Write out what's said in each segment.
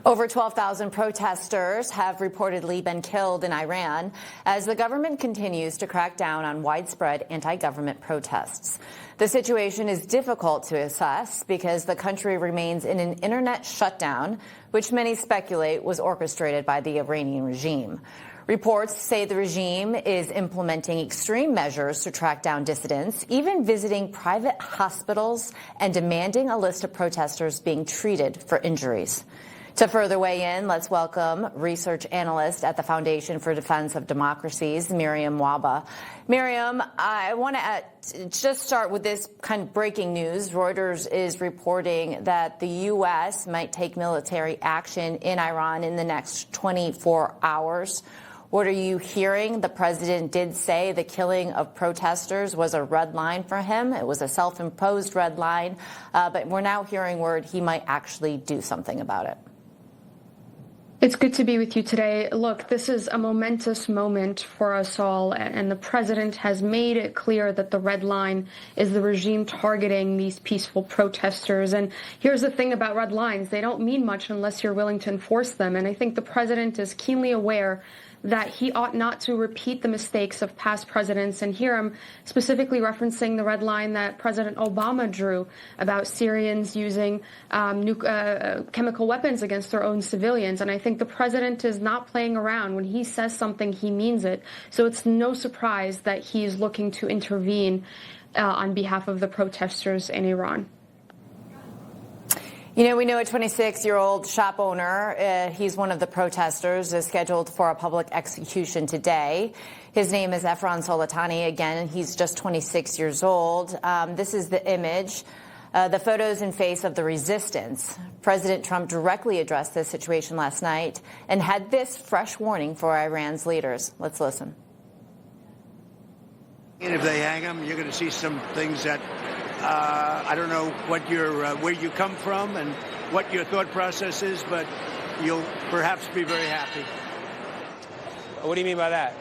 Over 12,000 protesters have reportedly been killed in Iran as the government continues to crack down on widespread anti-government protests. The situation is difficult to assess because the country remains in an internet shutdown, which many speculate was orchestrated by the Iranian regime. Reports say the regime is implementing extreme measures to track down dissidents, even visiting private hospitals and demanding a list of protesters being treated for injuries. To further weigh in, let's welcome research analyst at the Foundation for Defense of Democracies, Mariam Wahba. Mariam, I want to just start with this kind of breaking news. Reuters is reporting that the U.S. might take military action in Iran in the next 24 hours. What are you hearing? The president did say the killing of protesters was a red line for him. It was a self-imposed red line, but we're now hearing word he might actually do something about it. It's good to be with you today. Look, this is a momentous moment for us all, and the president has made it clear that the red line is the regime targeting these peaceful protesters. And here's the thing about red lines. They don't mean much unless you're willing to enforce them. And I think the president is keenly aware that he ought not to repeat the mistakes of past presidents. And here I'm specifically referencing the red line that President Obama drew about Syrians using chemical weapons against their own civilians. And I think the president is not playing around. When he says something, he means it. So it's no surprise that he's looking to intervene on behalf of the protesters in Iran. You know, we know a 26-year-old shop owner, he's one of the protesters, is scheduled for a public execution today. His name is Efron Solatani. Again, he's just 26 years old. This is the image, the photos and face of the resistance. President Trump directly addressed this situation last night and had this fresh warning for Iran's leaders. Let's listen. And if they hang him, you're going to see some things that I don't know what where you come from and what your thought process is, but you'll perhaps be very happy. What do you mean by that?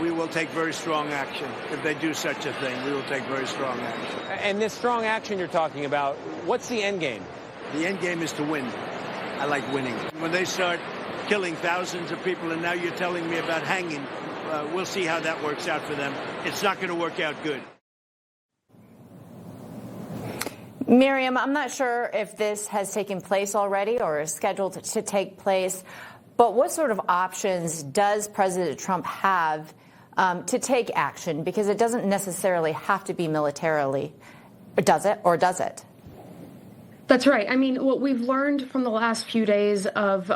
We will take very strong action. If they do such a thing, we will take very strong action. And this strong action you're talking about, what's the end game? The end game is to win. I like winning. When they start killing thousands of people and now you're telling me about hanging, we'll see how that works out for them. It's not going to work out good. Mariam, I'm not sure if this has taken place already or is scheduled to take place, but what sort of options does President Trump have to take action? Because it doesn't necessarily have to be militarily, does it, or does it? That's right. I mean, what we've learned from the last few days of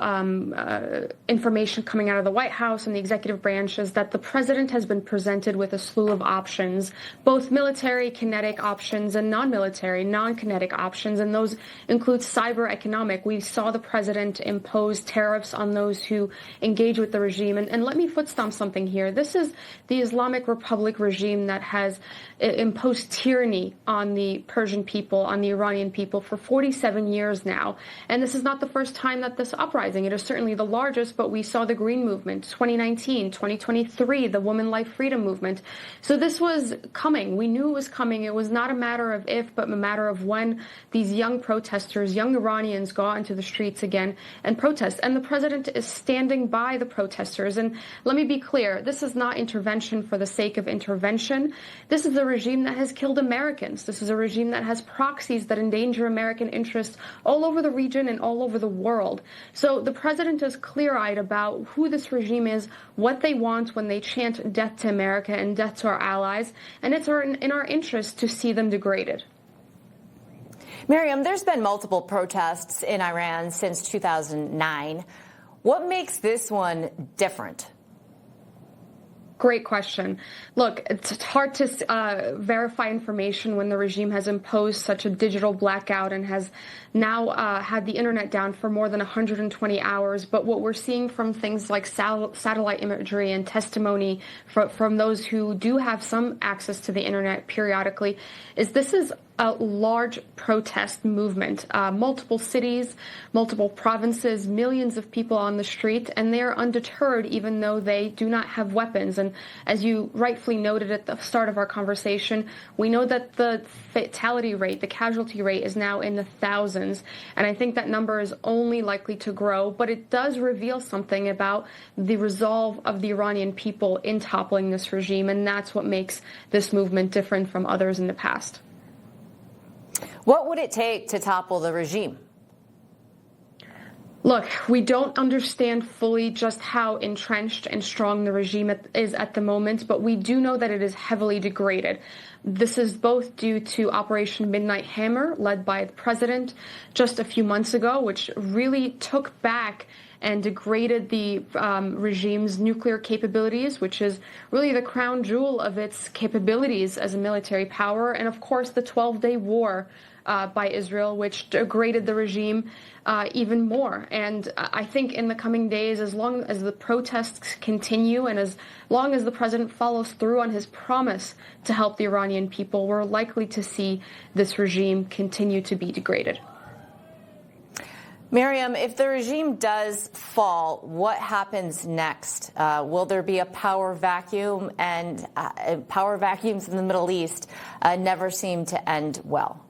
information coming out of the White House and the executive branch is that the president has been presented with a slew of options, both military, kinetic options and non-military, non-kinetic options, and those include cyber economic. We saw the president impose tariffs on those who engage with the regime. And let me footstomp something here. This is the Islamic Republic regime that has imposed tyranny on the Persian people, on the Iranian people for 47 years now. And this is not the first time that this uprising. It is certainly the largest, but we saw the Green Movement, 2019, 2023, the Women Life Freedom Movement. So this was coming. We knew it was coming. It was not a matter of if, but a matter of when these young protesters, young Iranians go out into the streets again and protest. And the president is standing by the protesters. And let me be clear, this is not intervention for the sake of intervention. This is a regime that has killed Americans. This is a regime that has proxies that endanger American interests all over the region and all over the world. So the president is clear-eyed about who this regime is, what they want when they chant death to America and death to our allies, and it's in our interest to see them degraded. Mariam, there's been multiple protests in Iran since 2009. What makes this one different? Great question. Look, it's hard to verify information when the regime has imposed such a digital blackout and has now had the internet down for more than 120 hours. But what we're seeing from things like satellite imagery and testimony from those who do have some access to the internet periodically is this is a large protest movement, multiple cities, multiple provinces, millions of people on the street, and they are undeterred even though they do not have weapons. And as you rightfully noted at the start of our conversation, we know that the fatality rate, the casualty rate, is now in the thousands. And I think that number is only likely to grow, but it does reveal something about the resolve of the Iranian people in toppling this regime, and that's what makes this movement different from others in the past. What would it take to topple the regime? Look, we don't understand fully just how entrenched and strong the regime is at the moment, but we do know that it is heavily degraded. This is both due to Operation Midnight Hammer, led by the president just a few months ago, which really took back and degraded the regime's nuclear capabilities, which is really the crown jewel of its capabilities as a military power, and of course the 12-day war by Israel, which degraded the regime even more. And I think in the coming days, as long as the protests continue and as long as the president follows through on his promise to help the Iranian people, we're likely to see this regime continue to be degraded. Mariam, if the regime does fall, what happens next? Will there be a power vacuum? And power vacuums in the Middle East never seem to end well.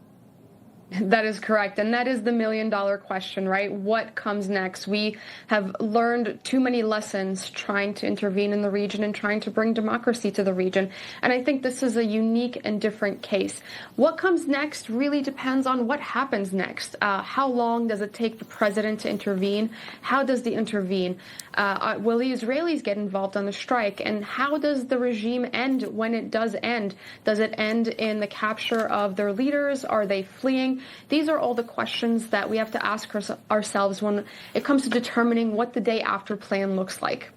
That is correct. And that is the million-dollar question, right? What comes next? We have learned too many lessons trying to intervene in the region and trying to bring democracy to the region. And I think this is a unique and different case. What comes next really depends on what happens next. How long does it take the president to intervene? How does he intervene? Will the Israelis get involved on the strike? And how does the regime end when it does end? Does it end in the capture of their leaders? Are they fleeing? These are all the questions that we have to ask ourselves when it comes to determining what the day after plan looks like.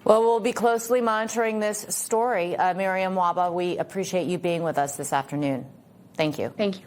Well, we'll be closely monitoring this story. Mariam Wahba, we appreciate you being with us this afternoon. Thank you. Thank you.